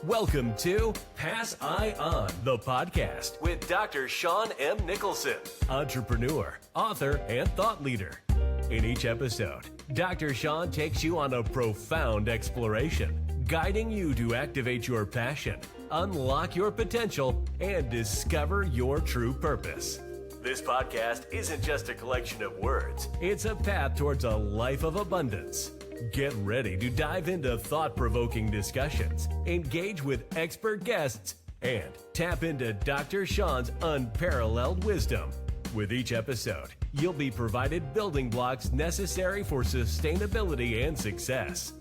Welcome to Pass I On, the podcast with Dr. Shawn M. Nicholson, entrepreneur, author, and thought leader. In each episode, Dr. Shawn takes you on a profound exploration, guiding you to activate your passion, unlock your potential, and discover your true purpose. This podcast isn't just a collection of words, it's a path towards a life of abundance. Get ready to dive into thought-provoking discussions, engage with expert guests, and tap into Dr. Shawn's unparalleled wisdom. With each episode, you'll be provided building blocks necessary for sustainability and success.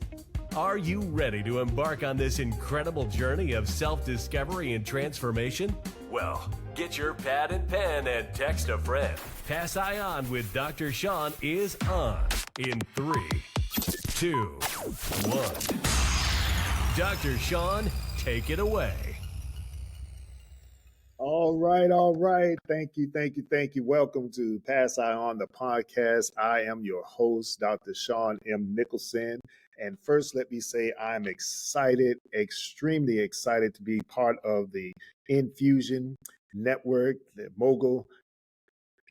Are you ready to embark on this incredible journey of self-discovery and transformation? Well, get your pad and pen and text a friend. Pass I On with Dr. Shawn is on in 3, 2, 1. Dr. Shawn, take it away. All right. Thank you. Welcome to Pass I On, the podcast. I am your host, Dr. Shawn M. Nicholson. And first, let me say I'm excited, extremely excited to be part of the NFusion Network, the Mogul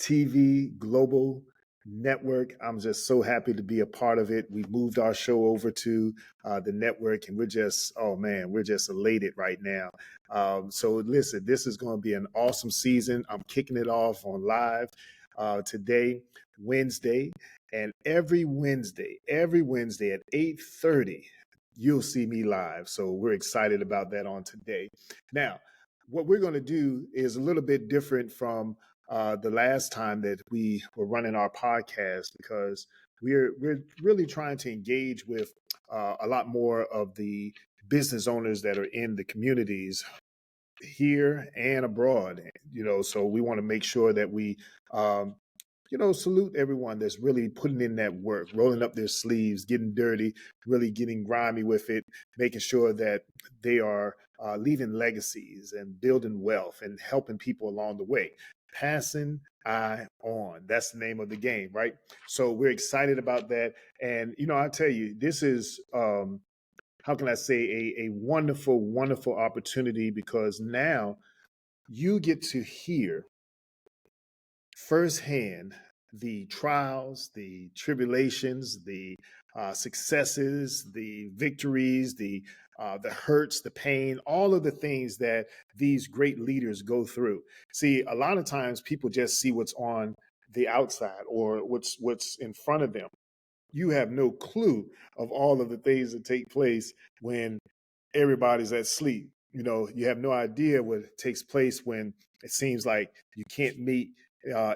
TV Global Network. I'm just so happy to be a part of it. We moved our show over to the network, and we're just elated right now. So listen, this is going to be an awesome season. I'm kicking it off on live today, Wednesday, and every Wednesday at 8:30, you'll see me live. So we're excited about that on today. Now, what we're going to do is a little bit different from the last time that we were running our podcast, because we're really trying to engage with a lot more of the business owners that are in the communities here and abroad. So we want to make sure that we salute everyone that's really putting in that work, rolling up their sleeves, getting dirty, really getting grimy with it, making sure that they are leaving legacies and building wealth and helping people along the way. Passing I on. That's the name of the game, right? So we're excited about that. And, I tell you, this is, how can I say, a wonderful, wonderful opportunity, because now you get to hear firsthand the trials, the tribulations, the successes, the victories, the hurts, the pain, all of the things that these great leaders go through. See, a lot of times people just see what's on the outside or what's in front of them. You have no clue of all of the things that take place when everybody's asleep. You have no idea what takes place when it seems like you can't meet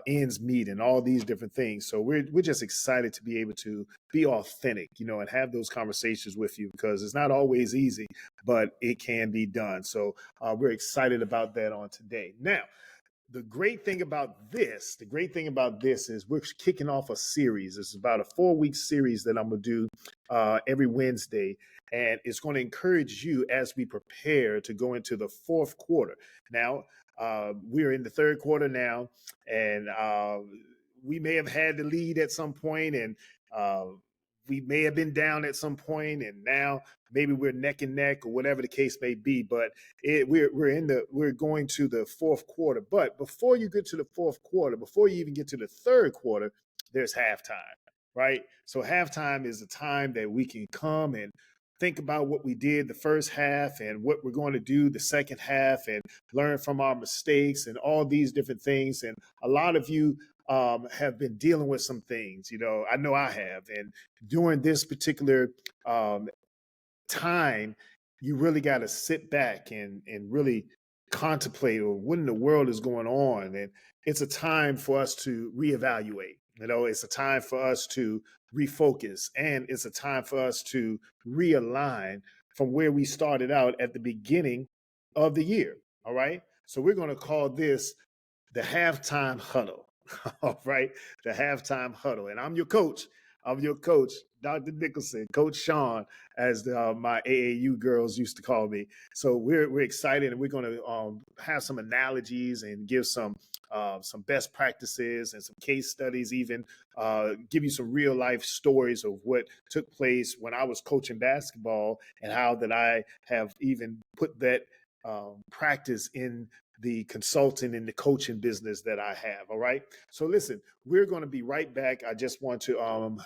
ends meet and all these different things. So we're just excited to be able to be authentic, and have those conversations with you, because it's not always easy, but it can be done. So we're excited about that on today. Now, the great thing about this is we're kicking off a series. It's about a 4-week series that I'm going to do every Wednesday. And it's going to encourage you as we prepare to go into the fourth quarter. Now, we're in the third quarter now, and we may have had the lead at some point, and we may have been down at some point, and now maybe we're neck and neck, or whatever the case may be. But we're going to the fourth quarter. But before you get to the fourth quarter, before you even get to the third quarter, there's halftime, right? So halftime is the time that we can come and think about what we did the first half and what we're going to do the second half, and learn from our mistakes and all these different things. And a lot of you have been dealing with some things, I know I have. And during this particular time, you really got to sit back and really contemplate, or what in the world is going on. And it's a time for us to reevaluate. It's a time for us to refocus, and it's a time for us to realign from where we started out at the beginning of the year. All right. So we're going to call this the halftime huddle. All right. The halftime huddle. And I'm your coach, Dr. Nicholson, Coach Shawn, as my AAU girls used to call me. So we're excited, and we're going to have some analogies and give some some best practices and some case studies, even give you some real life stories of what took place when I was coaching basketball and how that I have even put that practice in the consulting and the coaching business that I have. All right. So listen, we're going to be right back. I just want to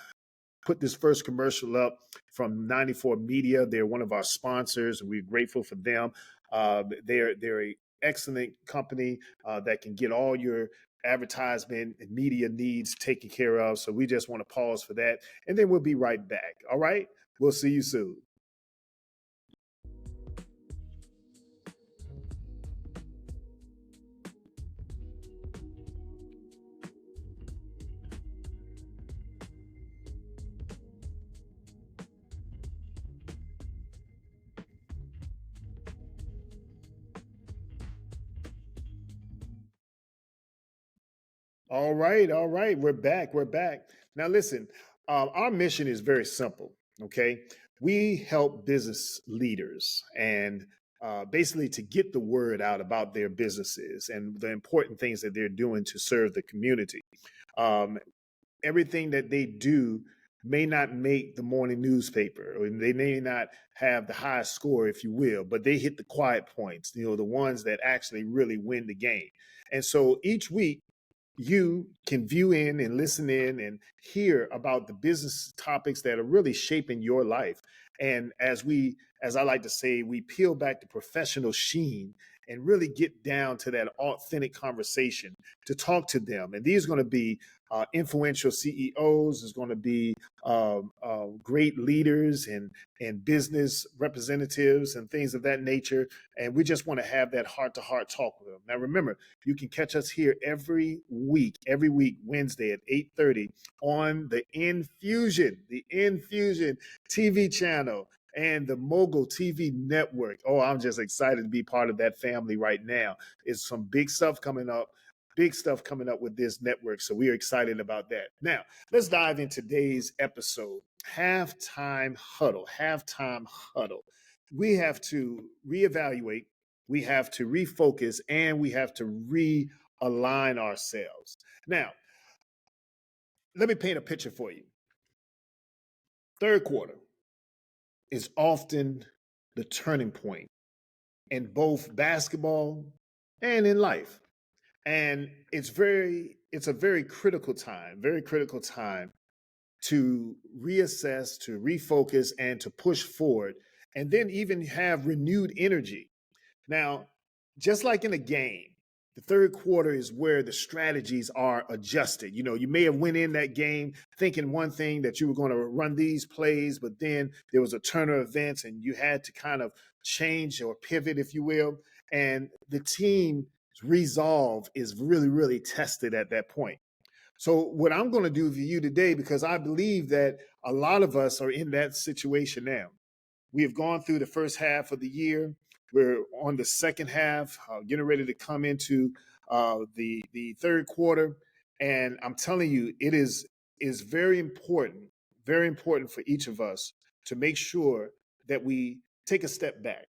put this first commercial up from 94 Media. They're one of our sponsors, and we're grateful for them. They're an excellent company that can get all your advertisement and media needs taken care of. So we just want to pause for that, and then we'll be right back. All right? We'll see you soon. All right, all right. We're back. We're back. Now, listen, our mission is very simple. Okay. We help business leaders and basically to get the word out about their businesses and the important things that they're doing to serve the community. Um, Everything that they do may not make the morning newspaper, or they may not have the highest score, if you will, but they hit the quiet points, the ones that actually really win the game. And so each week, you can view in and listen in and hear about the business topics that are really shaping your life. And as I like to say, we peel back the professional sheen and really get down to that authentic conversation to talk to them. And these are going to be influential CEOs, is going to be great leaders and business representatives and things of that nature. And we just want to have that heart to heart talk with them. Now, remember, you can catch us here every week, Wednesday at 8:30 on the NFusion TV channel and the Mogul TV network. Oh, I'm just excited to be part of that family right now. It's some big stuff coming up. Big stuff coming up with this network. So we are excited about that. Now, let's dive into today's episode. Halftime huddle. Halftime huddle. We have to reevaluate, we have to refocus, and we have to realign ourselves. Now, let me paint a picture for you. Third quarter is often the turning point in both basketball and in life. And it's a very critical time to reassess, to refocus, and to push forward, and then even have renewed energy. Now, just like in a game, the third quarter is where the strategies are adjusted. You may have went in that game thinking one thing, that you were going to run these plays, but then there was a turn of events and you had to kind of change or pivot, if you will. And the team's resolve is really, really tested at that point. So what I'm going to do for you today, because I believe that a lot of us are in that situation now. We have gone through the first half of the year. We're on the second half, getting ready to come into the third quarter. And I'm telling you, it is very important for each of us to make sure that we take a step back.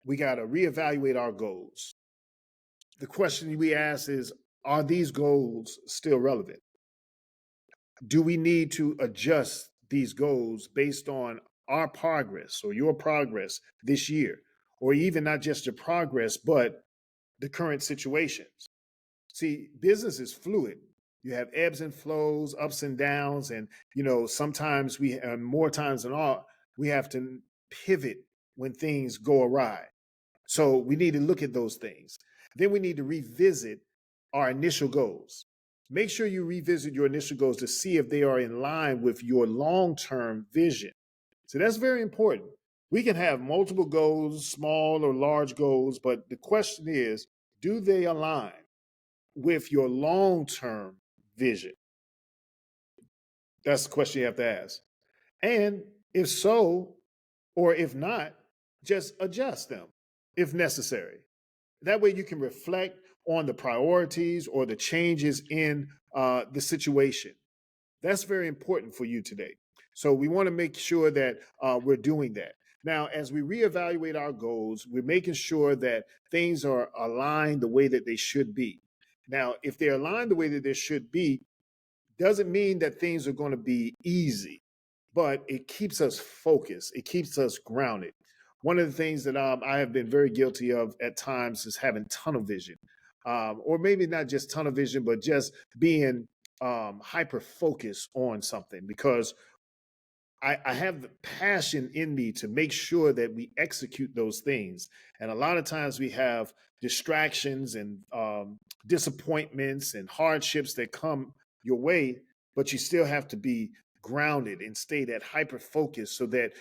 We got to reevaluate our goals. The question we ask is, are these goals still relevant? Do we need to adjust these goals based on our progress or your progress this year? Or even not just your progress, but the current situations? See, business is fluid. You have ebbs and flows, ups and downs. And, sometimes more times than not, we have to pivot when things go awry. So we need to look at those things. Then we need to revisit our initial goals. Make sure you revisit your initial goals to see if they are in line with your long-term vision. So that's very important. We can have multiple goals, small or large goals, but the question is, do they align with your long-term vision? That's the question you have to ask. And if so, or if not, just adjust them if necessary. That way you can reflect on the priorities or the changes in the situation. That's very important for you today. So we want to make sure that we're doing that. Now, as we reevaluate our goals, we're making sure that things are aligned the way that they should be. Now, if they're aligned the way that they should be, doesn't mean that things are going to be easy, but it keeps us focused. It keeps us grounded. One of the things that I have been very guilty of at times is having tunnel vision, or maybe not just tunnel vision, but just being hyper focused on something because I have the passion in me to make sure that we execute those things. And a lot of times we have distractions and disappointments and hardships that come your way, but you still have to be grounded and stay that hyper focus so that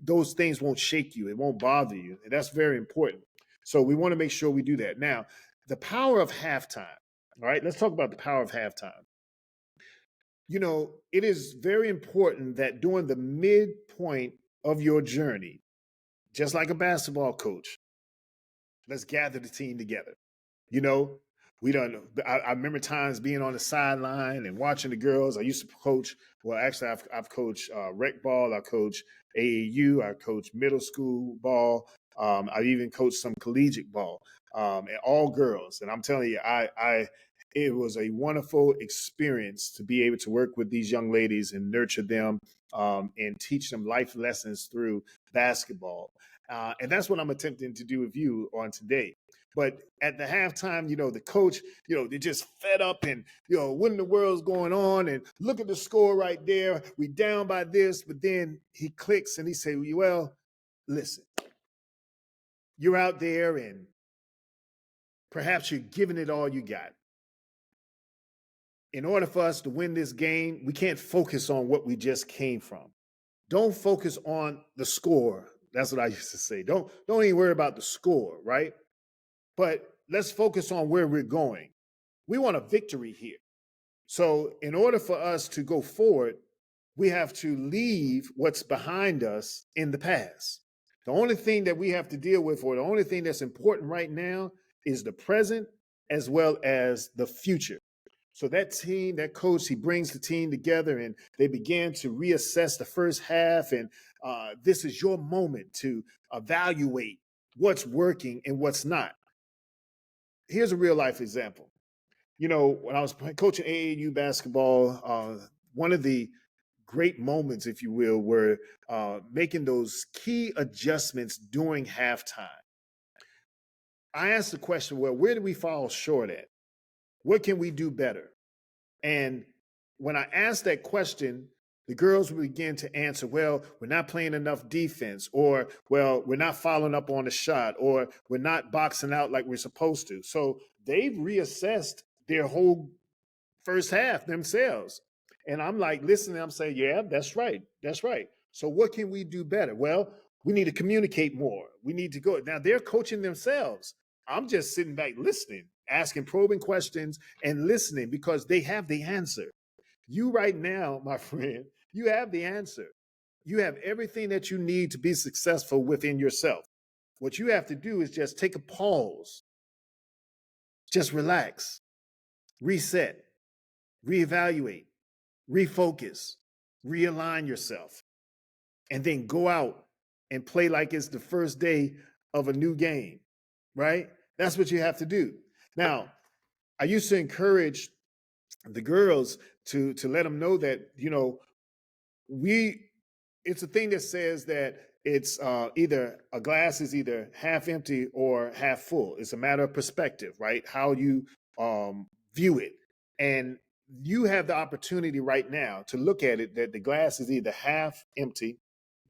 those things won't shake you. It won't bother you. And that's very important. So we want to make sure we do that. Now, the power of halftime. All right, let's talk about the power of halftime. It is very important that during the midpoint of your journey, just like a basketball coach, let's gather the team together. You know, we don't. I remember times being on the sideline and watching the girls. I used to coach. Well, actually, I've coached rec ball. I coach AAU. I coach middle school ball. I even coached some collegiate ball, and all girls. And I'm telling you, it was a wonderful experience to be able to work with these young ladies and nurture them and teach them life lessons through basketball. And that's what I'm attempting to do with you on today. But at the halftime, the coach, they're just fed up and, what in the world's going on? And look at the score right there. We down by this. But then he clicks and he say, well, listen, you're out there and perhaps you're giving it all you got. In order for us to win this game, we can't focus on what we just came from. Don't focus on the score. That's what I used to say. Don't even worry about the score, right? But let's focus on where we're going. We want a victory here. So in order for us to go forward, we have to leave what's behind us in the past. The only thing that we have to deal with, or the only thing that's important right now, is the present as well as the future. So that team, that coach, he brings the team together and they begin to reassess the first half. And this is your moment to evaluate what's working and what's not. Here's a real life example. When I was coaching AAU basketball, one of the great moments, if you will, were making those key adjustments during halftime. I asked the question, well, where did we fall short at? What can we do better? And when I asked that question, the girls would begin to answer, well, we're not playing enough defense, or, well, we're not following up on the shot, or we're not boxing out like we're supposed to. So they've reassessed their whole first half themselves. And I'm like, listening, I'm saying, yeah, that's right. That's right. So what can we do better? Well, we need to communicate more. We need to go. Now they're coaching themselves. I'm just sitting back listening, asking probing questions and listening because they have the answer. You right now, my friend, you have the answer. You have everything that you need to be successful within yourself. What you have to do is just take a pause, just relax, reset, reevaluate, refocus, realign yourself, and then go out and play like it's the first day of a new game, right? That's what you have to do. Now, I used to encourage the girls to let them know that, it's a thing that says that it's either a glass is either half empty or half full. It's a matter of perspective, right? How you view it. And you have the opportunity right now to look at it that the glass is either half empty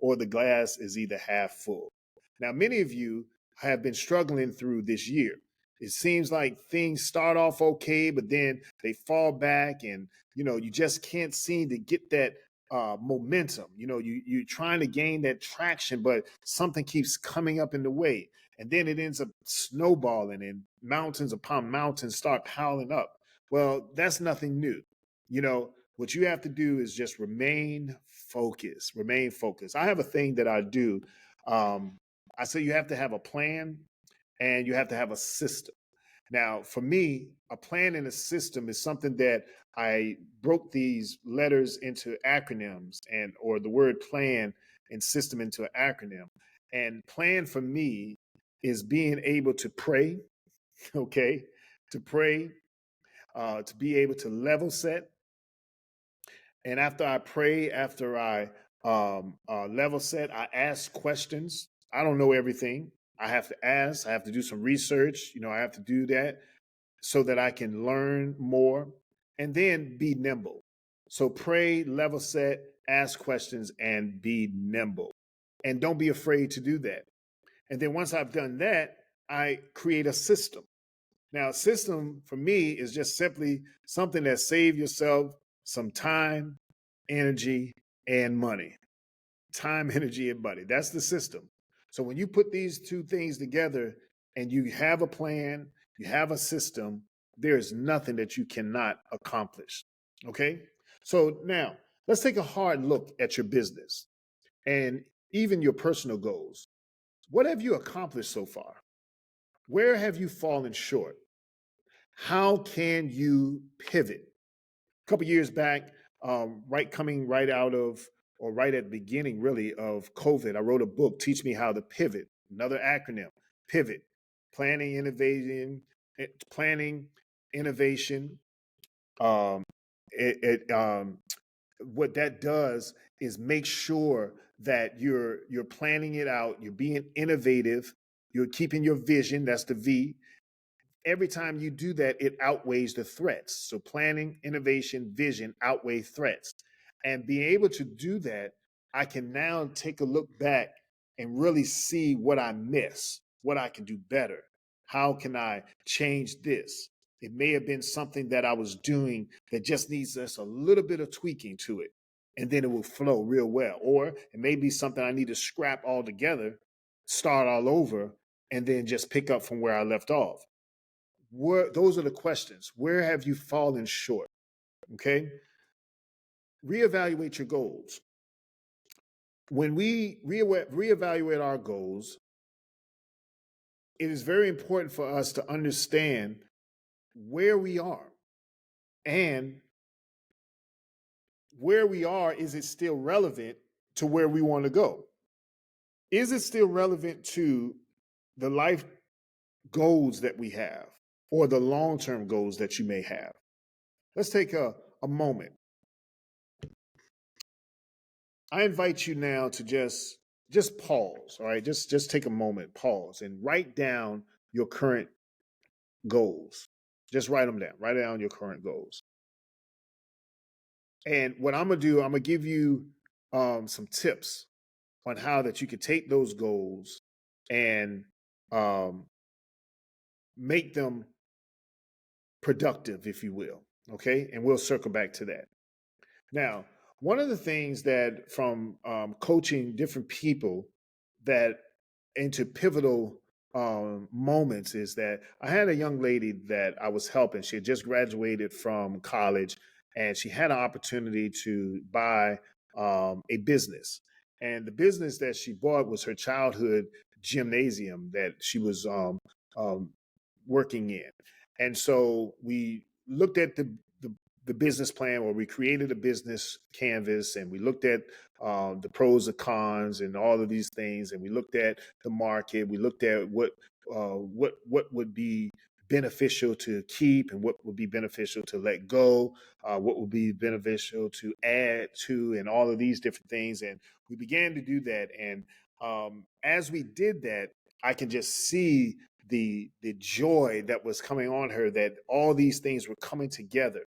or the glass is either half full. Now, many of you have been struggling through this year. It seems like things start off okay, but then they fall back and, you just can't seem to get that momentum. You're trying to gain that traction, but something keeps coming up in the way. And then it ends up snowballing and mountains upon mountains start piling up. Well, that's nothing new. What you have to do is just remain focused, remain focused. I have a thing that I do. I say you have to have a plan and you have to have a system. Now, for me, a plan and a system is something that I broke these letters into acronyms or the word plan and system into an acronym. And plan for me is being able to pray, okay, to pray, to be able to level set. And after I pray, after I level set, I ask questions. I don't know everything. I have to ask. I have to do some research. I have to do that so that I can learn more and then be nimble. So pray, level set, ask questions, and be nimble. And don't be afraid to do that. And then once I've done that, I create a system. Now, a system for me is just simply something that saves yourself some time, energy, and money. Time, energy, and money. That's the system. So when you put these two things together and you have a plan, you have a system, there is nothing that you cannot accomplish. Okay? So now let's take a hard look at your business and even your personal goals. What have you accomplished so far? Where have you fallen short? How can you pivot? A couple years back, coming right out of, or right at the beginning, really, of COVID, I wrote a book, Teach Me How to Pivot. Another acronym, pivot, planning, innovation. Um, what that does is make sure that you're planning it out, you're being innovative, you're keeping your vision. That's the V. Every time you do that, it outweighs the threats. So planning, innovation, vision outweigh threats. And being able to do that, I can now take a look back and really see what I miss, what I can do better. How can I change this? It may have been something that I was doing that just needs just a little bit of tweaking to it, and then it will flow real well. Or it may be something I need to scrap altogether, start all over, and then just pick up from where I left off. Those are the questions. Where have you fallen short? Okay. Reevaluate your goals. When we reevaluate our goals, it is very important for us to understand where we are, and where we are, is it still relevant to where we want to go? Is it still relevant to the life goals that we have or the long-term goals that you may have? Let's take a moment. I invite you now to just pause, all right? Just take a moment, pause, and write down your current goals. Just write them down. Write down your current goals. And what I'm gonna do, I'm gonna give you some tips on how that you can take those goals and make them productive, if you will. Okay, and we'll circle back to that. Now, one of the things that from coaching different people that into pivotal moments is that I had a young lady that I was helping. She had just graduated from college, and she had an opportunity to buy a business. And the business that she bought was her childhood gymnasium that she was working in. And so we looked at the business plan, where we created a business canvas, and we looked at the pros and cons and all of these things, and we looked at the market. We looked at what would be beneficial to keep and what would be beneficial to let go, what would be beneficial to add to, and all of these different things. And we began to do that. And as we did that, I can just see the joy that was coming on her, that all these things were coming together.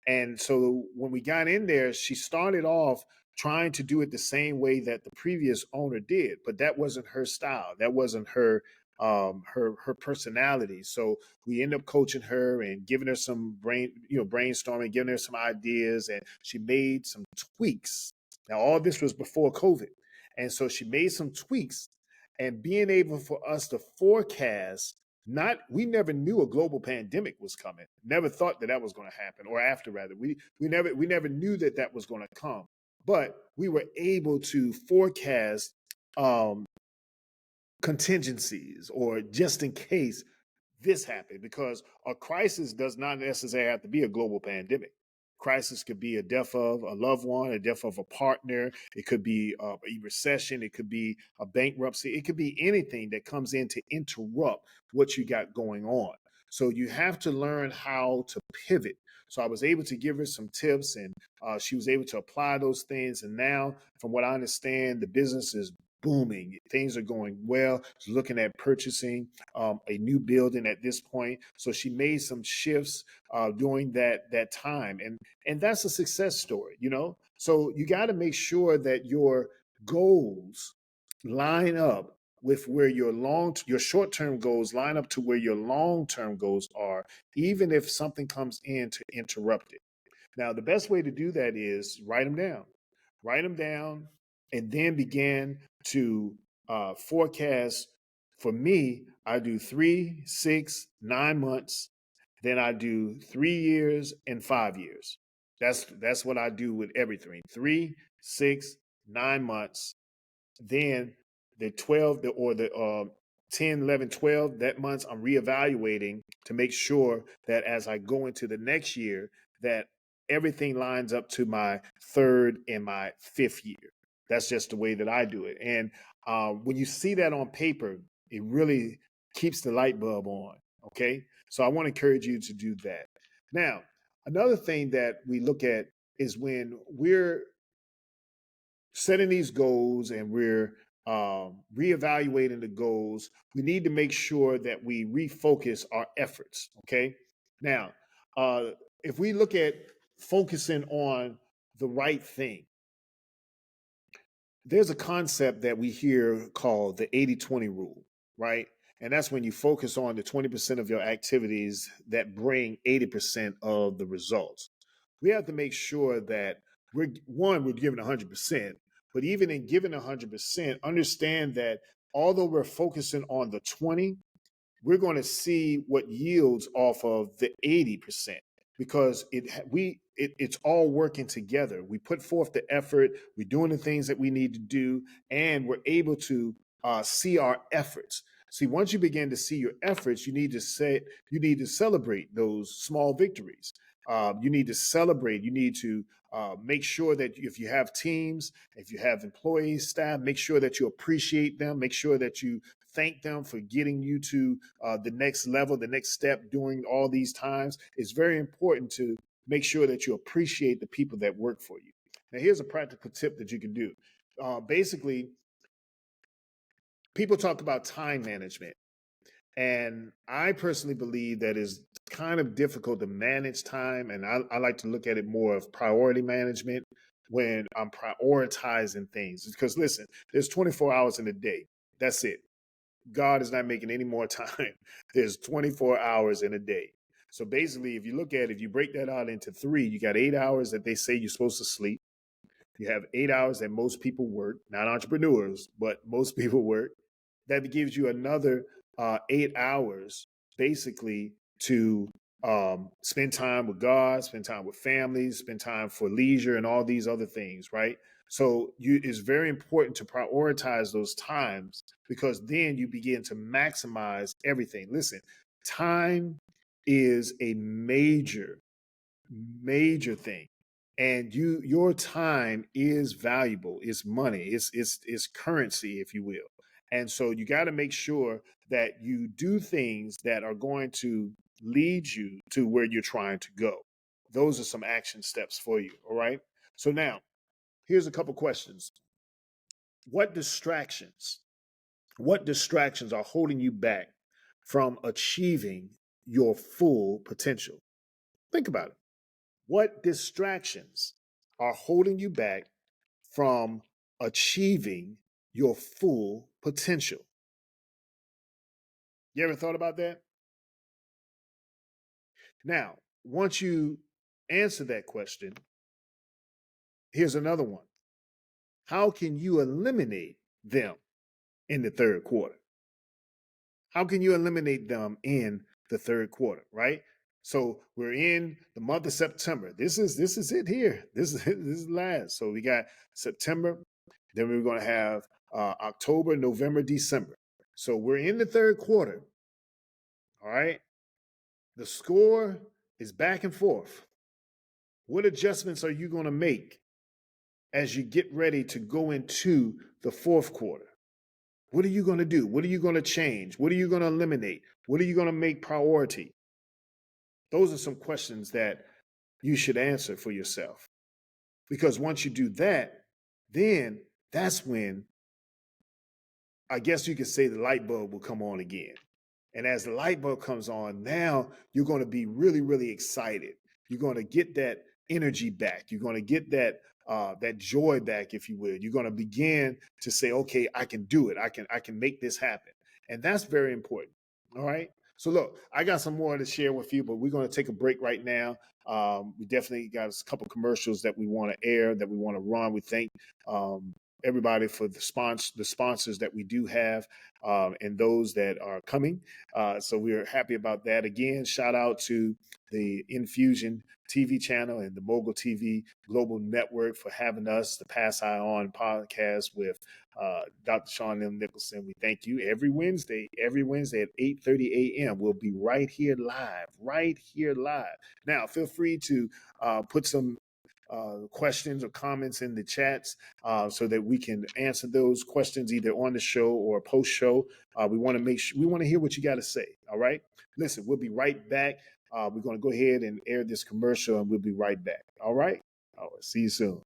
And so when we got in there, she started off trying to do it the same way that the previous owner did, but that wasn't her style. That wasn't her her personality. So we ended up coaching her and giving her some brainstorming, giving her some ideas, and she made some tweaks. Now, all this was before COVID. And so she made some tweaks, and being able for us to forecast, we never knew a global pandemic was coming. Never thought that was going to happen, or after, rather. We never knew that was going to come. But we were able to forecast contingencies, or just in case this happened, because a crisis does not necessarily have to be a global pandemic. Crisis could be a death of a loved one, a death of a partner. It could be a recession. It could be a bankruptcy. It could be anything that comes in to interrupt what you got going on. So you have to learn how to pivot. So I was able to give her some tips, and she was able to apply those things. And now, from what I understand, the business is booming. Things are going well. She's looking at purchasing a new building at this point. So she made some shifts during that time, and that's a success story. So you got to make sure that your goals line up with where your short-term goals line up to where your long-term goals are, even if something comes in to interrupt it. Now, the best way to do that is write them down. Write them down, and then begin to forecast. For me, I do 3, 6, 9 months. Then I do 3 years and 5 years. That's what I do with everything. 3, 6, 9 months. Then the 12 or the 10, 11, 12, that months I'm reevaluating to make sure that as I go into the next year, that everything lines up to my third and my fifth year. That's just the way that I do it. And when you see that on paper, it really keeps the light bulb on. Okay. So I want to encourage you to do that. Now, another thing that we look at is when we're setting these goals and we're reevaluating the goals, we need to make sure that we refocus our efforts. Okay. Now, uh, if we look at focusing on the right thing, there's a concept that we hear called the 80-20 rule, right? And that's when you focus on the 20% of your activities that bring 80% of the results. We have to make sure that we're giving 100%, but even in giving 100%, understand that although we're focusing on the 20, we're going to see what yields off of the 80% because it's all working together. We put forth the effort, we're doing the things that we need to do, and we're able to see our efforts. See, once you begin to see your efforts, you need to celebrate those small victories. You need to celebrate. You need to make sure that if you have teams, if you have employees, staff, make sure that you appreciate them. Make sure that you thank them for getting you to the next level, the next step during all these times. It's very important to make sure that you appreciate the people that work for you. Now, here's a practical tip that you can do. Basically, people talk about time management. And I personally believe that is kind of difficult to manage time. And I like to look at it more of priority management when I'm prioritizing things. Because listen, there's 24 hours in a day. That's it. God is not making any more time. There's 24 hours in a day. So basically, if you look at it, if you break that out into 3, you got 8 hours that they say you're supposed to sleep. You have 8 hours that most people work, not entrepreneurs, but most people work. That gives you another 8 hours basically to spend time with God, spend time with families, spend time for leisure and all these other things, right? So it's very important to prioritize those times because then you begin to maximize everything. Listen, time is a major, major thing. And your time is valuable. It's money. It's currency, if you will. And so you got to make sure that you do things that are going to lead you to where you're trying to go. Those are some action steps for you. All right. So now here's a couple questions. What distractions are holding you back from achieving your full potential? Think about it. What distractions are holding you back from achieving your full potential? You ever thought about that? Now, once you answer that question, here's another one. How can you eliminate them in the third quarter? How can you eliminate them in the third quarter, right? So we're in the month of September. This is it here. This is last. So we got September, then we're going to have October, November, December. So we're in the third quarter. All right. The score is back and forth. What adjustments are you going to make as you get ready to go into the fourth quarter? What are you going to do? What are you going to change? What are you going to eliminate? What are you going to make priority? Those are some questions that you should answer for yourself. Because once you do that, then that's when I guess you could say the light bulb will come on again. And as the light bulb comes on, now you're going to be really, really excited. You're going to get that energy back. You're going to get that joy back, if you will. You're going to begin to say, okay, I can do it. I can make this happen. And that's very important. All right. So look, I got some more to share with you, but we're going to take a break right now. We definitely got a couple commercials that we want to air, that we want to run. We thank everybody for the sponsors that we do have, and those that are coming. So we're happy about that. Again, shout out to the NFusion TV Channel and the Mogul TV Global Network for having us, the Pass Eye On podcast with Dr. Shawn M. Nicholson. We thank you every Wednesday at 8:30 a.m. We'll be right here live. Now, feel free to put some questions or comments in the chats so that we can answer those questions either on the show or post show. We want to hear what you got to say. All right. Listen, we'll be right back. We're going to go ahead and air this commercial and we'll be right back. All right. All right. See you soon.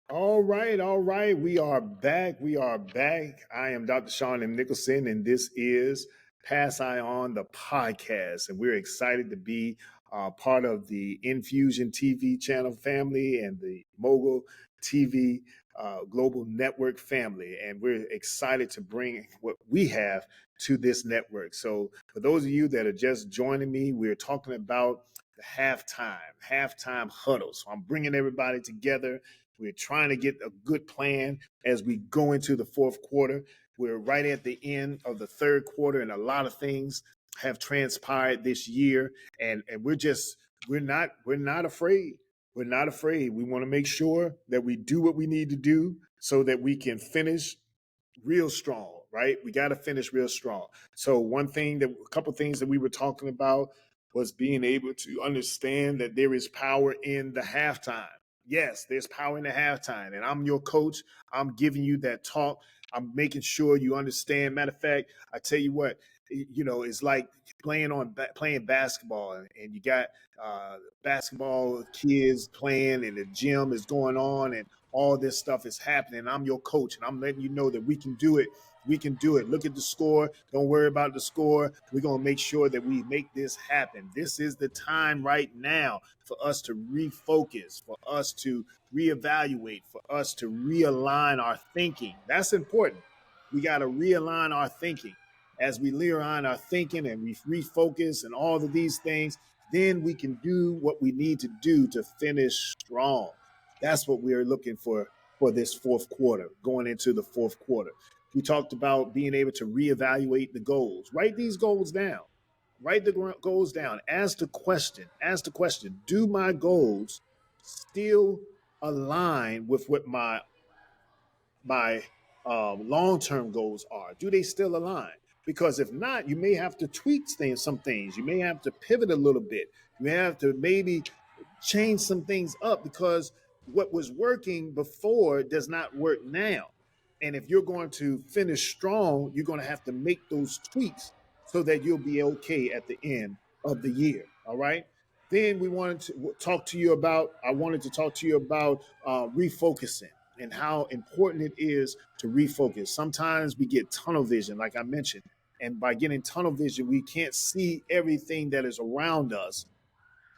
All right, all right. We are back. I am Dr. Shawn M. Nicholson, and this is Pass Eye On, the podcast. And we're excited to be part of the NFusion TV Channel family and the Mogul TV Global Network family. And we're excited to bring what we have to this network. So for those of you that are just joining me, we're talking about the halftime huddle. So I'm bringing everybody together. We're trying to get a good plan as we go into the fourth quarter. We're right at the end of the third quarter, and a lot of things have transpired this year. And we're not afraid. We're not afraid. We want to make sure that we do what we need to do so that we can finish real strong, right? We got to finish real strong. So a couple things that we were talking about was being able to understand that there is power in the halftime. Yes, there's power in the halftime. And I'm your coach. I'm giving you that talk. I'm making sure you understand. Matter of fact, I tell you what, it's like playing basketball, and you got basketball kids playing, and the gym is going on, and all this stuff is happening. I'm your coach, and I'm letting you know that we can do it. We can do it. Look at the score. Don't worry about the score. We're going to make sure that we make this happen. This is the time right now for us to refocus, for us to reevaluate, for us to realign our thinking. That's important. We got to realign our thinking. As we realign our thinking and we refocus and all of these things, then we can do what we need to do to finish strong. That's what we're looking for this fourth quarter, going into the fourth quarter. We talked about being able to reevaluate the goals. Write these goals down. Write the goals down. Ask the question. Do my goals still align with what my my long-term goals are? Do they still align? Because if not, you may have to tweak some things. You may have to pivot a little bit. You may have to maybe change some things up because what was working before does not work now. And if you're going to finish strong, you're going to have to make those tweaks so that you'll be okay at the end of the year. All right. Then we wanted to talk to you about, I wanted to talk to you about refocusing and how important it is to refocus. Sometimes we get tunnel vision, like I mentioned. And by getting tunnel vision, we can't see everything that is around us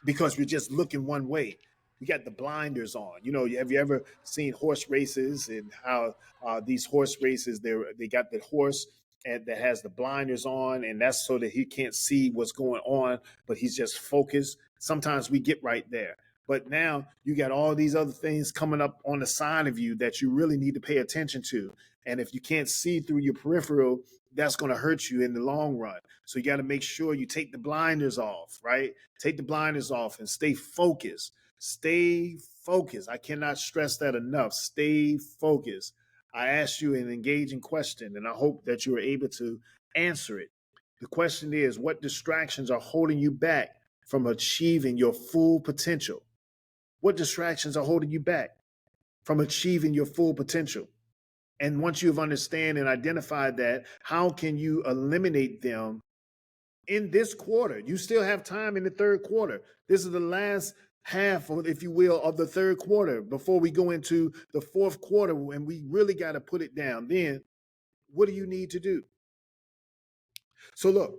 because we're just looking one way. We got the blinders on. You know, have you ever seen horse races and how these horse races, they got the horse and that has the blinders on, and that's so that he can't see what's going on, but he's just focused. Sometimes we get right there. But now you got all these other things coming up on the side of you that you really need to pay attention to. And if you can't see through your peripheral, that's going to hurt you in the long run. So you got to make sure you take the blinders off, right? Take the blinders off and stay focused. Stay focused. I cannot stress that enough. Stay focused. I asked you an engaging question, and I hope that you were able to answer it. The question is, what distractions are holding you back from achieving your full potential? What distractions are holding you back from achieving your full potential? And once you've understand and identified that, how can you eliminate them in this quarter? You still have time in the third quarter. This is the last half, if you will, of the third quarter before we go into the fourth quarter, and we really got to put it down. Then what do you need to do? So look,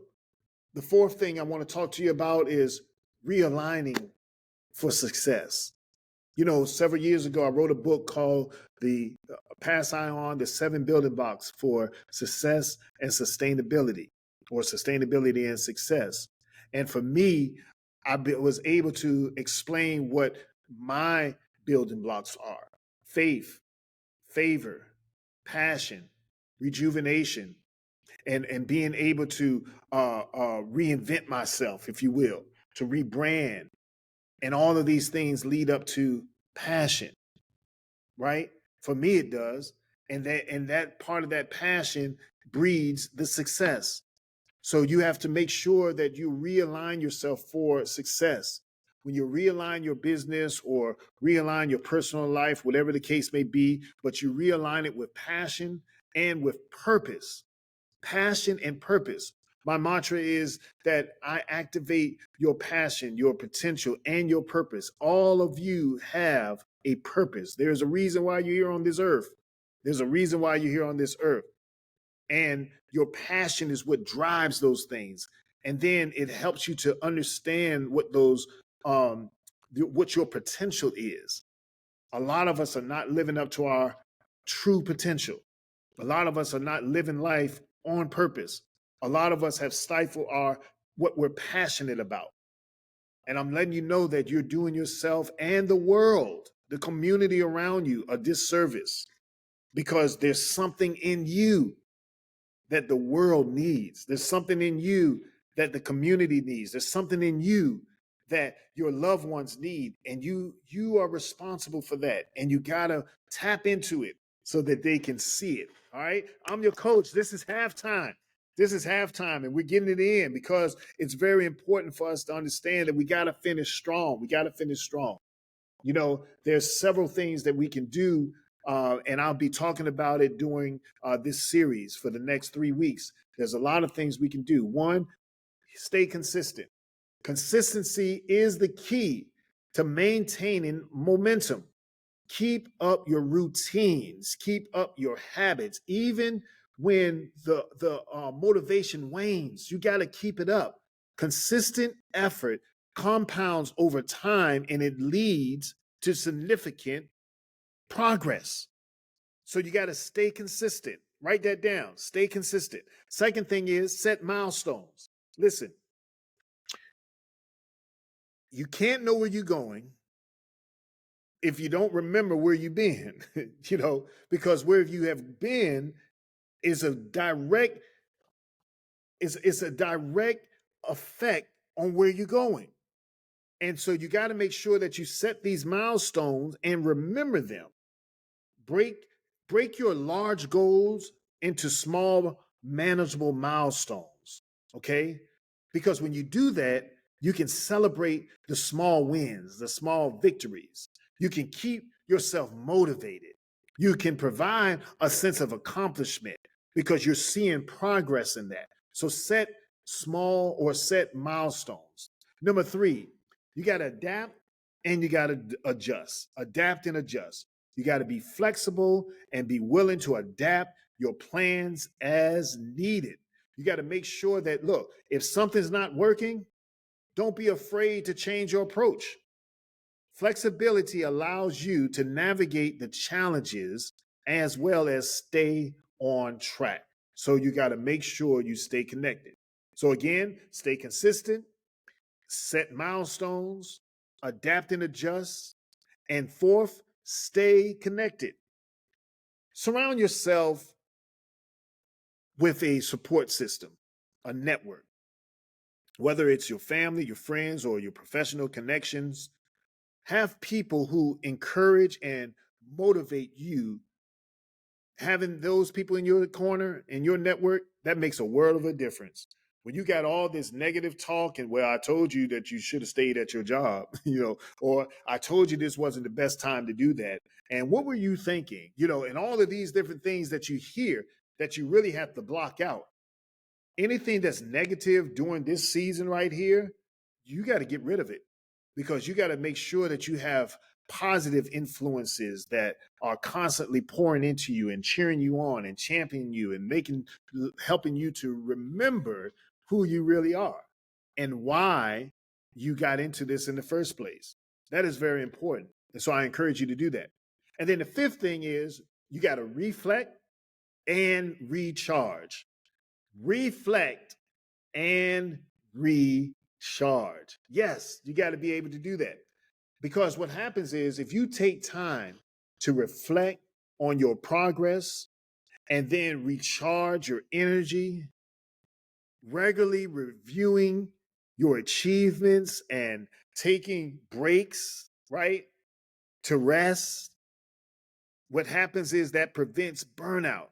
the fourth thing I want to talk to you about is realigning for success. You know, several years ago, I wrote a book called The Pass I On, the 7 Building Blocks for Success and Sustainability, or Sustainability and Success. And for me, was able to explain what my building blocks are: faith, favor, passion, rejuvenation, and being able to reinvent myself, if you will, to rebrand. And all of these things lead up to passion, right? For me, it does. And that part of that passion breeds the success. So you have to make sure that you realign yourself for success. When you realign your business or realign your personal life, whatever the case may be, but you realign it with passion and with purpose. Passion and purpose. My mantra is that I activate your passion, your potential, and your purpose. All of you have a purpose. There's a reason why you're here on this earth. There's a reason why you're here on this earth. And your passion is what drives those things. And then it helps you to understand what what your potential is. A lot of us are not living up to our true potential. A lot of us are not living life on purpose. A lot of us have stifled what we're passionate about. And I'm letting you know that you're doing yourself and the world, the community around you, a disservice, because there's something in you that the world needs. There's something in you that the community needs. There's something in you that your loved ones need, and you are responsible for that. And you gotta tap into it so that they can see it. All right. I'm your coach. This is halftime. This is halftime, and we're getting it in because it's very important for us to understand that we gotta finish strong. We gotta finish strong. You know, there's several things that we can do, and I'll be talking about it during this series for the next 3 weeks. There's a lot of things we can do. One, stay consistent. Consistency is the key to maintaining momentum. Keep up your routines, keep up your habits, even when the motivation wanes. You got to keep it up. Consistent effort compounds over time, and it leads to significant progress. So you got to stay consistent. Write that down. Stay consistent. Second thing is set milestones. Listen, you can't know where you're going if you don't remember where you've been, you know, because where you have been is a direct it's a direct effect on where you're going. And so you got to make sure that you set these milestones and remember them. Break Break your large goals into small, manageable milestones, okay? Because when you do that, you can celebrate the small wins, the small victories. You can keep yourself motivated. You can provide a sense of accomplishment because you're seeing progress in that. So set small or set milestones. Number three, you got to adapt and you got to adjust. Adapt and adjust. You got to be flexible and be willing to adapt your plans as needed. You got to make sure that, look, if something's not working, don't be afraid to change your approach. Flexibility allows you to navigate the challenges as well as stay on track. So you got to make sure you stay connected. So again, stay consistent, set milestones, adapt and adjust, and fourth, stay connected. Surround yourself with a support system, a network, whether it's your family, your friends, or your professional connections. Have people who encourage and motivate you. Having those people in your corner, in your network, that makes a world of a difference. When you got all this negative talk and, well, I told you that you should have stayed at your job, or I told you this wasn't the best time to do that. And what were you thinking? And all of these different things that you hear that you really have to block out. Anything that's negative during this season right here, you got to get rid of it, because you got to make sure that you have positive influences that are constantly pouring into you and cheering you on and championing you and helping you to remember who you really are and why you got into this in the first place. That is very important. And so I encourage you to do that. And then the fifth thing is you got to reflect and recharge. Reflect and recharge. Yes, you got to be able to do that. Because what happens is if you take time to reflect on your progress and then recharge your energy, regularly reviewing your achievements and taking breaks, right, to rest, what happens is that prevents burnout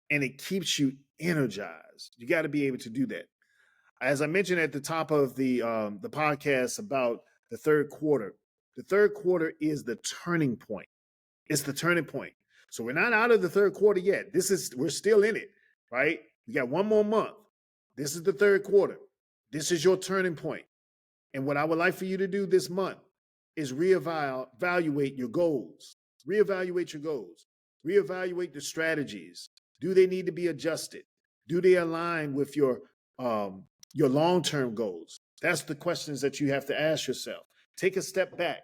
and it keeps you energized. You got to be able to do that. As I mentioned at the top of the podcast about the third quarter is the turning point. It's the turning point. So we're not out of the third quarter yet. We're still in it, right? We got one more month. This is the third quarter. This is your turning point. And what I would like for you to do this month is reevaluate your goals. Reevaluate your goals. Reevaluate the strategies. Do they need to be adjusted? Do they align with your long-term goals? That's the questions that you have to ask yourself. Take a step back.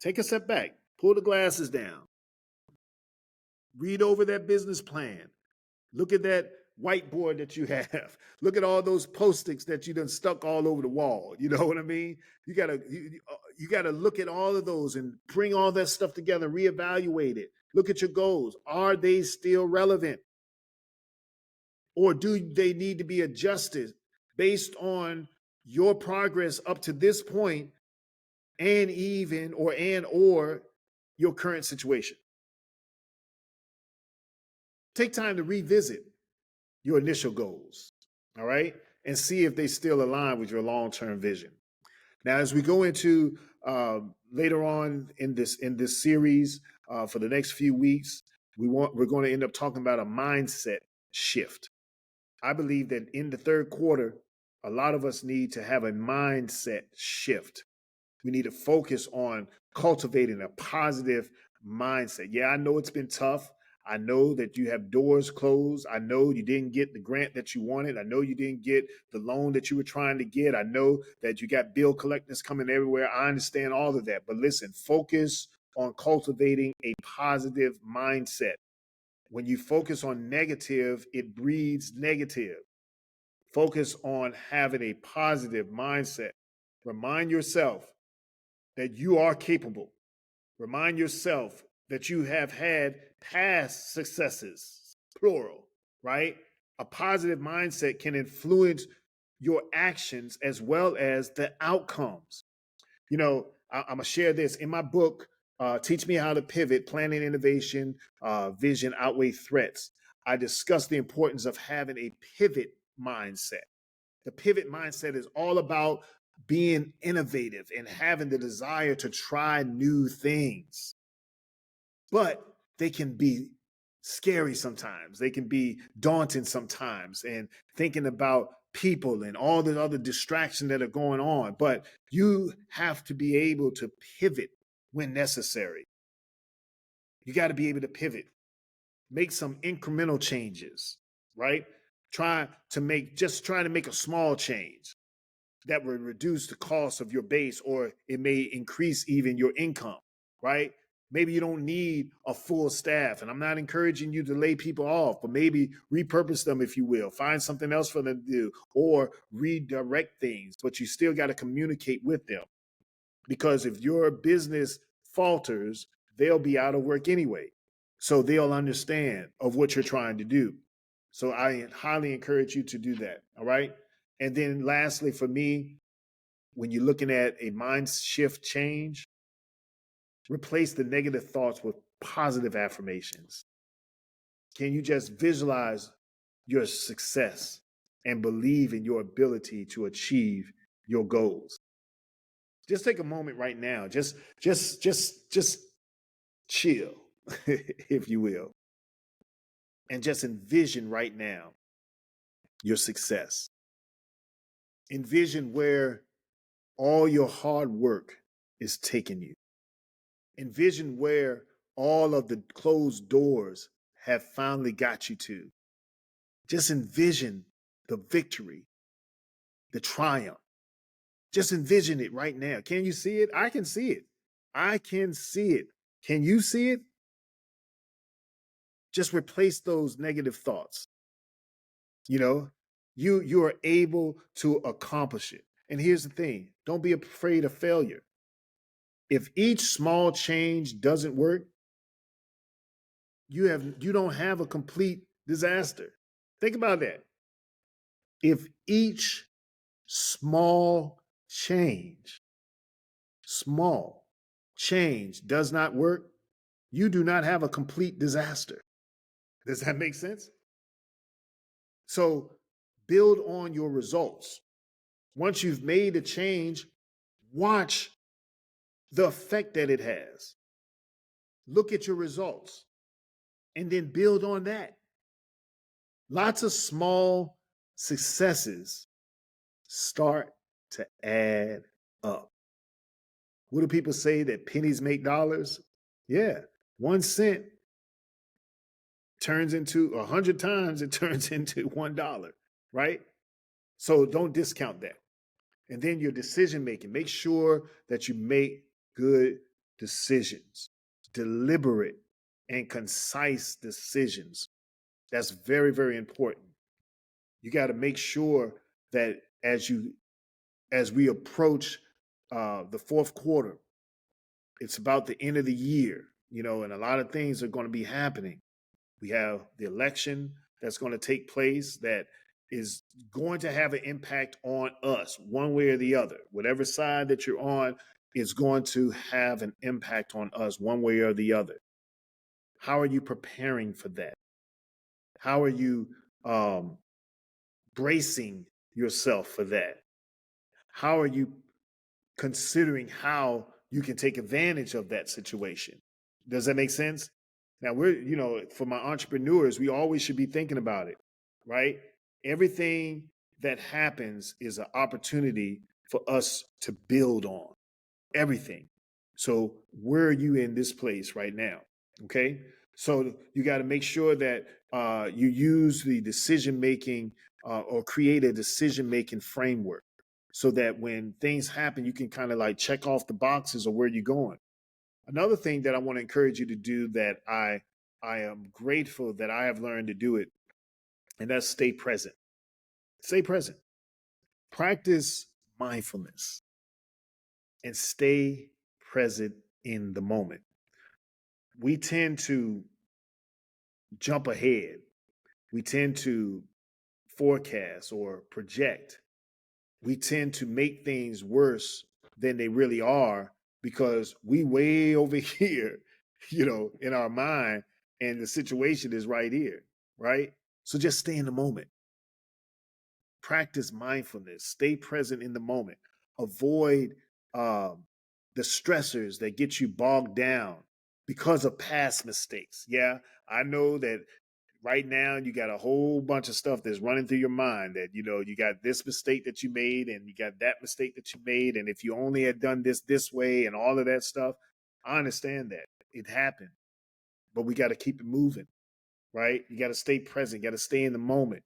Take a step back. Pull the glasses down. Read over that business plan. Look at that whiteboard that you have. Look at all those post-its that you done stuck all over the wall. You know what I mean? You gotta look at all of those and bring all that stuff together, reevaluate it. Look at your goals. Are they still relevant? Or do they need to be adjusted based on your progress up to this point or your current situation? Take time to revisit your initial goals, all right? And see if they still align with your long-term vision. Now, as we go into later on in this series for the next few weeks, we're going to end up talking about a mindset shift. I believe that in the third quarter, a lot of us need to have a mindset shift. We need to focus on cultivating a positive mindset. Yeah, I know it's been tough. I know that you have doors closed. I know you didn't get the grant that you wanted. I know you didn't get the loan that you were trying to get. I know that you got bill collectors coming everywhere. I understand all of that. But listen, focus on cultivating a positive mindset. When you focus on negative, it breeds negative. Focus on having a positive mindset. Remind yourself that you are capable. Remind yourself that you have had past successes, plural, right? A positive mindset can influence your actions as well as the outcomes. I'm going to share this. In my book, Teach Me How to Pivot, Planning Innovation, Vision Outweigh Threats. I discussed the importance of having a pivot mindset. The pivot mindset is all about being innovative and having the desire to try new things. But they can be scary sometimes. They can be daunting sometimes, and thinking about people and all the other distractions that are going on. But you have to be able to pivot when necessary. You got to be able to pivot, make some incremental changes, right? Try to make a small change that will reduce the cost of your base, or it may increase even your income, right? Maybe you don't need a full staff, and I'm not encouraging you to lay people off, but maybe repurpose them, if you will. Find something else for them to do, or redirect things, but you still got to communicate with them. Because if your business falters, they'll be out of work anyway. So they'll understand of what you're trying to do. So I highly encourage you to do that. All right. And then lastly, for me, when you're looking at a mind shift change, replace the negative thoughts with positive affirmations. Can you just visualize your success and believe in your ability to achieve your goals? Just take a moment right now. Just chill, if you will, and just envision right now your success. Envision where all your hard work is taking you. Envision where all of the closed doors have finally got you to. Just envision the victory, the triumph. Just envision it right now. Can you see it? I can see it. I can see it. Can you see it? Just replace those negative thoughts. You know, you are able to accomplish it. And here's the thing, don't be afraid of failure. If each small change doesn't work, you don't have a complete disaster. Think about that. If each small change does not work, you do not have a complete disaster. Does that make sense? So build on your results. Once you've made a change, watch the effect that it has. Look at your results and then build on that. Lots of small successes start to add up. What do people say, that pennies make dollars? Yeah, 1 cent turns into 100 times, it turns into $1, right? So don't discount that. And then your decision making, make sure that you make good decisions, deliberate and concise decisions. That's very, very important. You got to make sure that as we approach the fourth quarter, it's about the end of the year, and a lot of things are going to be happening. We have the election that's going to take place that is going to have an impact on us one way or the other. Whatever side that you're on is going to have an impact on us one way or the other. How are you preparing for that? How are you bracing yourself for that? How are you considering how you can take advantage of that situation? Does that make sense? Now for my entrepreneurs, we always should be thinking about it, right? Everything that happens is an opportunity for us to build on. Everything. So where are you in this place right now? Okay. So you got to make sure that you use the decision-making or create a decision-making framework so that when things happen, you can kind of like check off the boxes of where you're going. Another thing that I want to encourage you to do that I am grateful that I have learned to do it, and that's stay present. Stay present. Practice mindfulness and stay present in the moment. We tend to jump ahead. We tend to forecast or project. We tend to make things worse than they really are because we way over here, in our mind, and the situation is right here, right? So just stay in the moment. Practice mindfulness. Stay present in the moment. Avoid the stressors that get you bogged down because of past mistakes. Yeah, I know that right now you got a whole bunch of stuff that's running through your mind that, you got this mistake that you made and you got that mistake that you made. And if you only had done this way and all of that stuff, I understand that. It happened, but we got to keep it moving, right? You got to stay present, got to stay in the moment,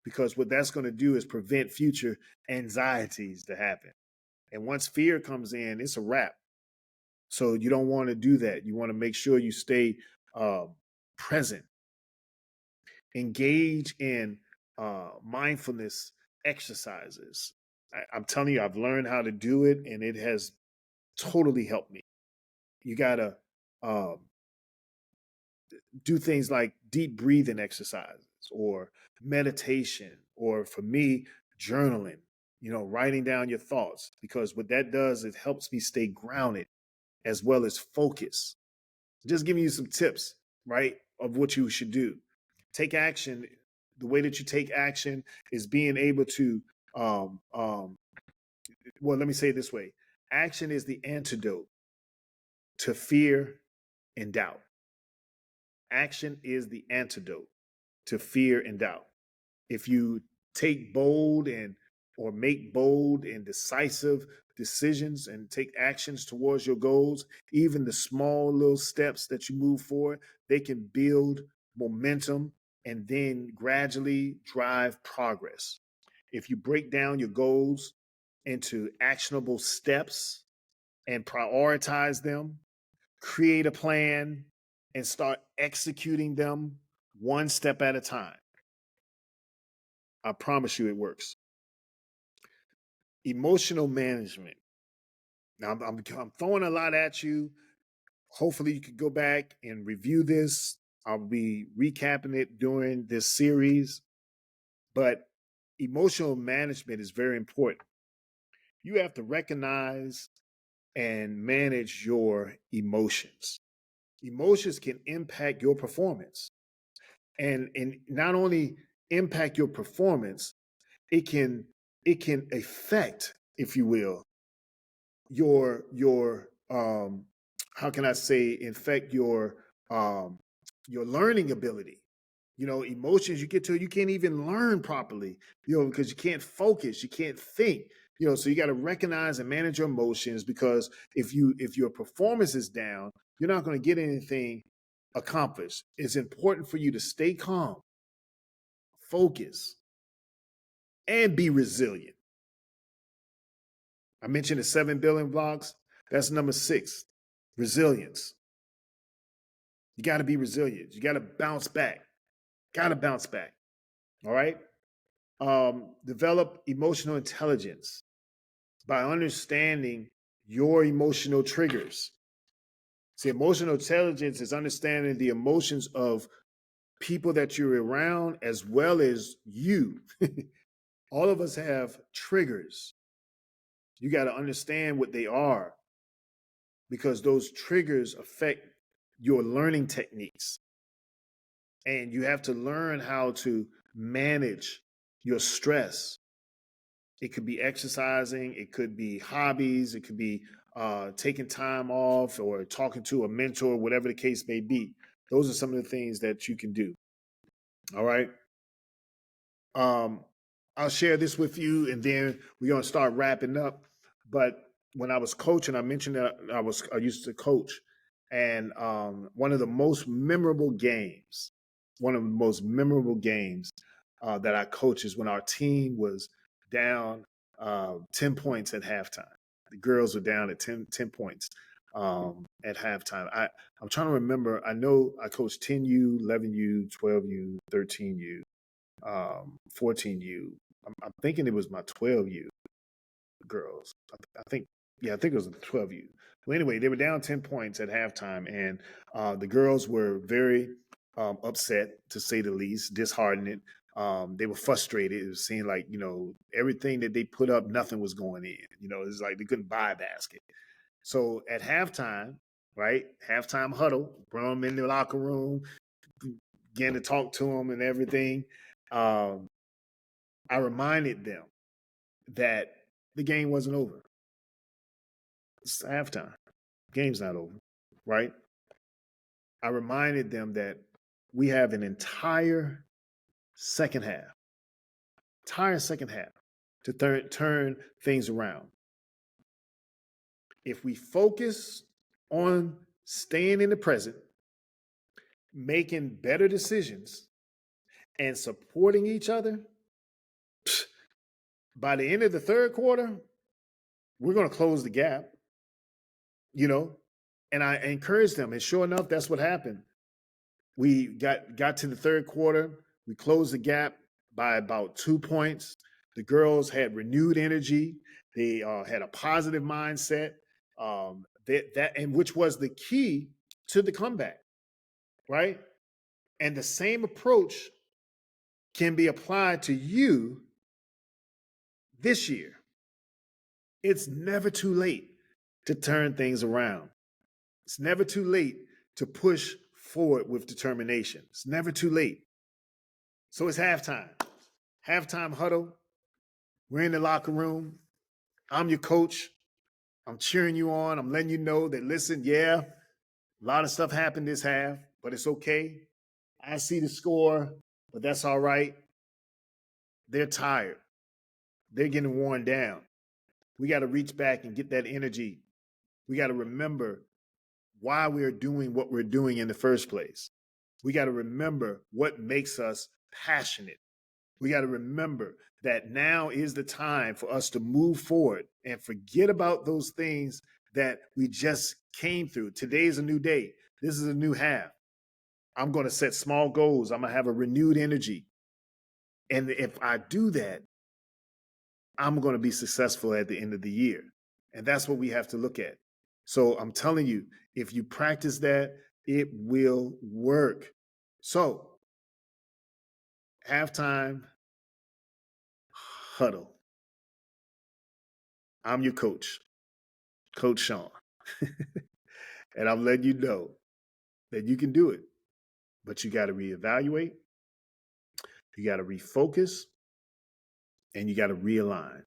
because what that's going to do is prevent future anxieties to happen. And once fear comes in, it's a wrap. So you don't want to do that. You want to make sure you stay present. Engage in mindfulness exercises. I'm telling you, I've learned how to do it, and it has totally helped me. You got to do things like deep breathing exercises or meditation, or for me, journaling, writing down your thoughts, because what that does, it helps me stay grounded as well as focus. Just giving you some tips, right, of what you should do. Take action. The way that you take action is being able to, well, let me say it this way. Action is the antidote to fear and doubt. Action is the antidote to fear and doubt. If you take bold or make bold and decisive decisions and take actions towards your goals, even the small little steps that you move forward, they can build momentum and then gradually drive progress. If you break down your goals into actionable steps and prioritize them, create a plan, and start executing them one step at a time, I promise you it works. Emotional management. Now, I'm throwing a lot at you. Hopefully, you could go back and review this. I'll be recapping it during this series. But emotional management is very important. You have to recognize and manage your emotions. Emotions can impact your performance. And not only impact your performance, it can affect, if you will, your how can I say, affect your learning ability. Emotions, you get to, you can't even learn properly, because you can't focus, you can't think. So you got to recognize and manage your emotions, because if your performance is down, you're not going to get anything accomplished. It's important for you to stay calm, focus, and be resilient. I mentioned the 7 building blocks. That's number 6, resilience. You got to be resilient. You got to bounce back. Got to bounce back. All right. Develop emotional intelligence by understanding your emotional triggers. See, emotional intelligence is understanding the emotions of people that you're around as well as you. All of us have triggers. You got to understand what they are, because those triggers affect your learning techniques. And you have to learn how to manage your stress. It could be exercising, it could be hobbies, it could be taking time off or talking to a mentor, whatever the case may be. Those are some of the things that you can do. All right. I'll share this with you, and then we're going to start wrapping up. But when I was coaching, I mentioned that I used to coach, and one of the most memorable games that I coached is when our team was down 10 points at halftime. The girls were down at 10 points at halftime. I'm trying to remember. I know I coached 10U, 11U, 12U, 13U, 14U. I'm thinking it was my 12U girls. I think it was the 12U. Well, anyway, they were down 10 points at halftime, and the girls were very upset, to say the least, disheartened. They were frustrated. It was seeing like, everything that they put up, nothing was going in. It was like they couldn't buy a basket. So at halftime, right? Halftime huddle, bring them in the locker room, begin to talk to them and everything. I reminded them that the game wasn't over. It's halftime. Game's not over, right? I reminded them that we have an entire second half to turn things around. If we focus on staying in the present, making better decisions, and supporting each other, by the end of the third quarter, we're going to close the gap, you know? And I encouraged them. And sure enough, that's what happened. We got to the third quarter. We closed the gap by about 2 points. The girls had renewed energy. They had a positive mindset. And which was the key to the comeback, right? And the same approach can be applied to you this year. It's never too late to turn things around. It's never too late to push forward with determination. It's never too late. So it's halftime. Halftime huddle. We're in the locker room. I'm your coach. I'm cheering you on. I'm letting you know that, listen, yeah, a lot of stuff happened this half, but it's okay. I see the score, but that's all right. They're tired. They're getting worn down. We got to reach back and get that energy. We got to remember why we're doing what we're doing in the first place. We got to remember what makes us passionate. We got to remember that now is the time for us to move forward and forget about those things that we just came through. Today's a new day. This is a new half. I'm going to set small goals. I'm going to have a renewed energy. And if I do that, I'm going to be successful at the end of the year. And that's what we have to look at. So I'm telling you, if you practice that, it will work. So, halftime huddle. I'm your coach, Coach Shawn. And I'm letting you know that you can do it. But you got to reevaluate, you got to refocus, and you got to realign.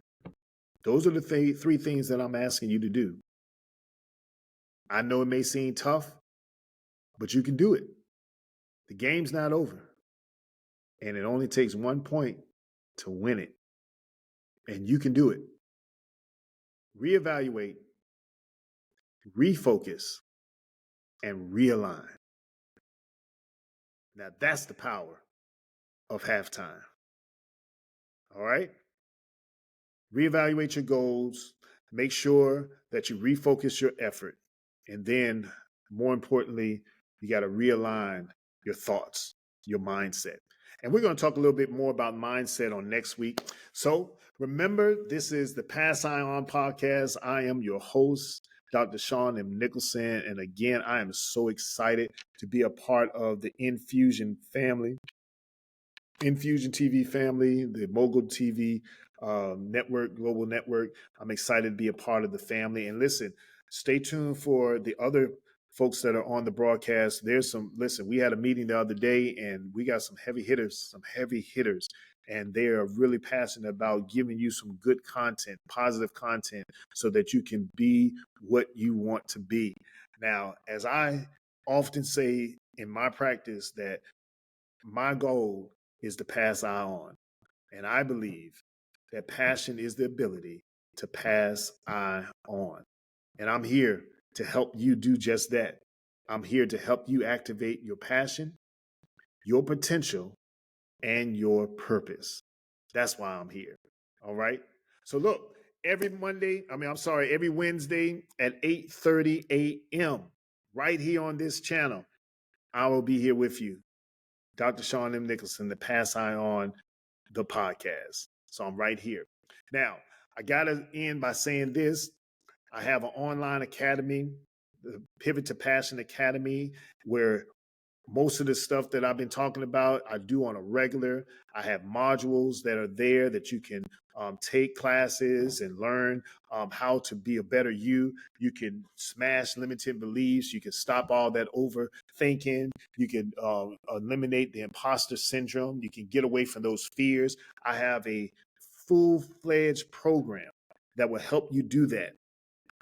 Those are the three things that I'm asking you to do. I know it may seem tough, but you can do it. The game's not over. And it only takes 1 point to win it. And you can do it. Reevaluate, refocus, and realign. Now that's the power of halftime. All right? Reevaluate your goals. Make sure that you refocus your effort. And then, more importantly, you got to realign your thoughts, your mindset. And we're going to talk a little bit more about mindset on next week. So remember, this is the Pass Eye On podcast. I am your host, Dr. Shawn M. Nicholson. And again, I am so excited to be a part of the NFusion family, NFusion TV family, the Mogul TV Network, Global Network. I'm excited to be a part of the family. And listen, stay tuned for the other folks that are on the broadcast. We had a meeting the other day and we got some heavy hitters, and they are really passionate about giving you some good content, positive content, so that you can be what you want to be. Now, as I often say in my practice, that my goal is to pass eye on. And I believe that passion is the ability to pass eye on. And I'm here to help you do just that. I'm here to help you activate your passion, your potential, and your purpose. That's why I'm here. All right. So look, every Wednesday at 8:30 a.m. right here on this channel, I will be here with you. Dr. Shawn M. Nicholson, the Pass Eye On, the podcast. So I'm right here. Now, I got to end by saying this. I have an online academy, the Pivot to Passion Academy, where Most of the stuff that I've been talking about, I do on a regular. I have modules that are there that you can take classes and learn how to be a better you. You can smash limiting beliefs. You can stop all that overthinking. You can eliminate the imposter syndrome. You can get away from those fears. I have a full-fledged program that will help you do that.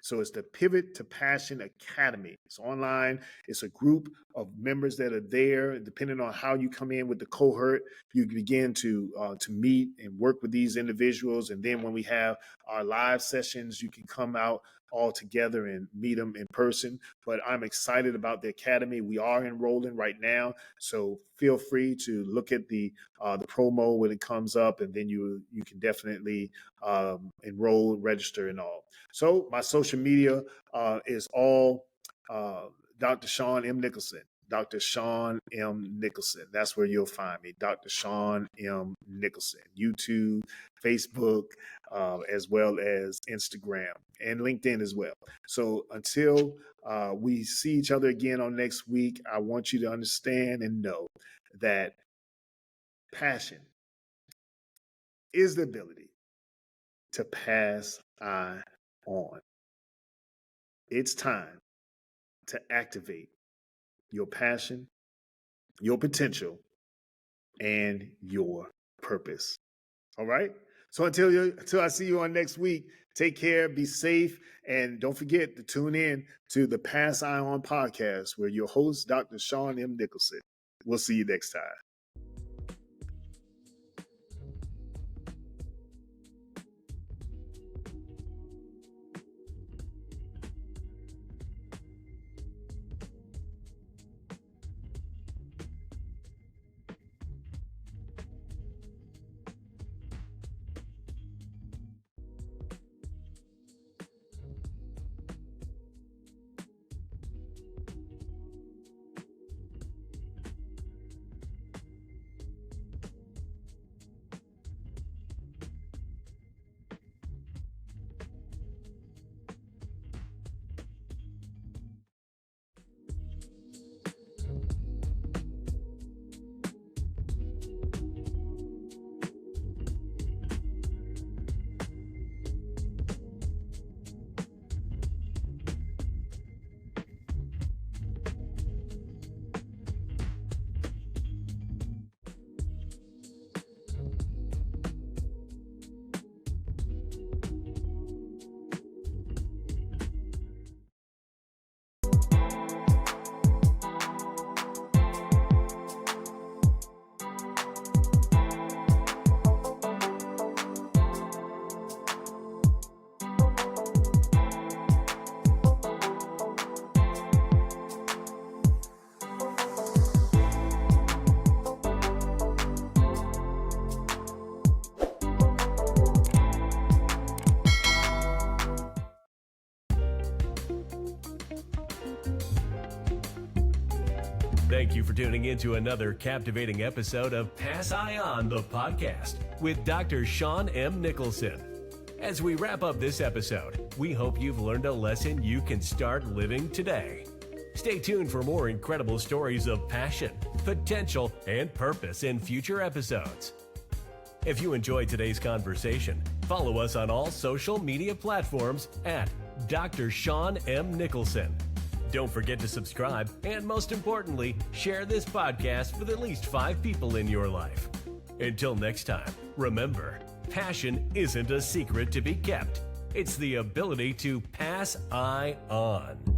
So it's the Pivot to Passion Academy. It's online. It's a group of members that are there. Depending on how you come in with the cohort, you begin to meet and work with these individuals. And then when we have our live sessions, you can come out all together and meet them in person. But I'm excited about the academy. We are enrolling right now, so feel free to look at the promo when it comes up, and then you can definitely enroll, register, and all. So my social media is all Dr. Shawn M. Nicholson. Dr. Shawn M. Nicholson. That's where you'll find me. Dr. Shawn M. Nicholson. YouTube, Facebook, as well as Instagram and LinkedIn as well. So until we see each other again on next week, I want you to understand and know that passion is the ability to pass I on. It's time to activate your passion, your potential, and your purpose. All right? So until I see you on next week, take care, be safe, and don't forget to tune in to the Pass I On podcast, where your host, Dr. Shawn M. Nicholson. We'll see you next time. Thank you for tuning in to another captivating episode of Pass I On, the podcast with Dr. Shawn M. Nicholson. As we wrap up this episode, we hope you've learned a lesson you can start living today. Stay tuned for more incredible stories of passion, potential, and purpose in future episodes. If you enjoyed today's conversation, follow us on all social media platforms at Dr. Shawn M. Nicholson. Don't forget to subscribe, and most importantly, share this podcast with at least 5 people in your life. Until next time, remember, passion isn't a secret to be kept. It's the ability to pass I on.